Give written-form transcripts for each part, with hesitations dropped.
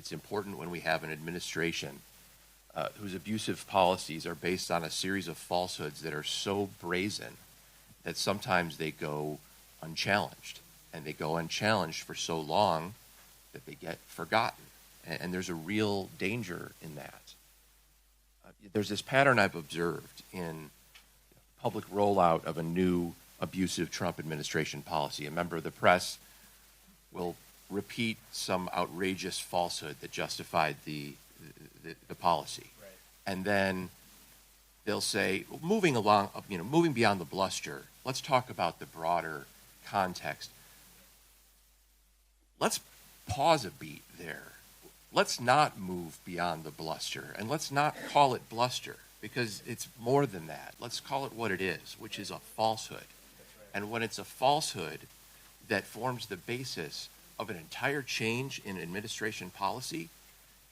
it's important when we have an administration whose abusive policies are based on a series of falsehoods that are so brazen that sometimes they go unchallenged. And they go unchallenged for so long that they get forgotten. And there's a real danger in that. There's this pattern I've observed in public rollout of a new abusive Trump administration policy. A member of the press will repeat some outrageous falsehood that justified the policy. Right. And then they'll say, moving beyond the bluster, let's talk about the broader context. Let's pause a beat there. Let's not move beyond the bluster, and let's not call it bluster, because it's more than that. Let's call it what it is, which is a falsehood. Right. And when it's a falsehood that forms the basis of an entire change in administration policy,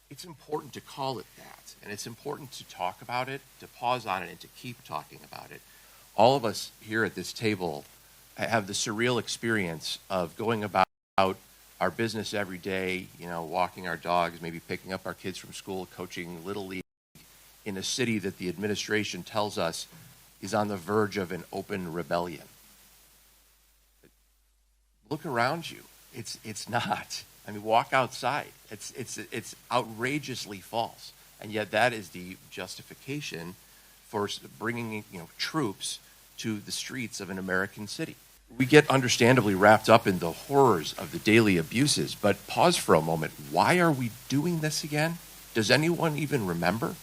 it's important to call it that. And it's important to talk about it, to pause on it, and to keep talking about it. All of us here at this table have the surreal experience of going about our business every day, walking our dogs, maybe picking up our kids from school, coaching Little League in a city that the administration tells us is on the verge of an open rebellion. Look around you. It's not. I mean, walk outside. It's outrageously false. And yet that is the justification for bringing troops to the streets of an American city. We get understandably wrapped up in the horrors of the daily abuses, but pause for a moment. Why are we doing this again? Does anyone even remember?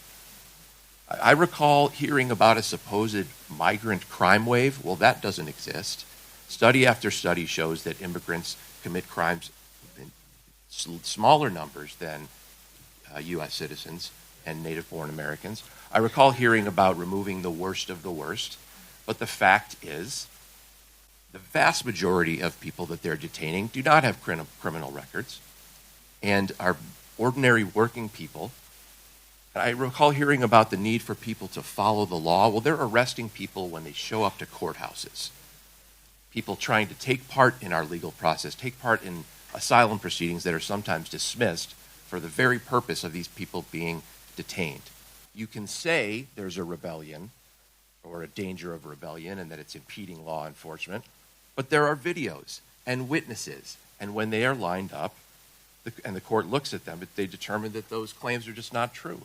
I recall hearing about a supposed migrant crime wave. Well, that doesn't exist. Study after study shows that immigrants commit crimes in smaller numbers than U.S. citizens and native-born Americans. I recall hearing about removing the worst of the worst, but the fact is the vast majority of people that they're detaining do not have criminal records and are ordinary working people. I recall hearing about the need for people to follow the law. Well, they're arresting people when they show up to courthouses. People trying to take part in our legal process, take part in asylum proceedings that are sometimes dismissed for the very purpose of these people being detained. You can say there's a rebellion or a danger of rebellion and that it's impeding law enforcement, but there are videos and witnesses, and when they are lined up and the court looks at them, they determine that those claims are just not true.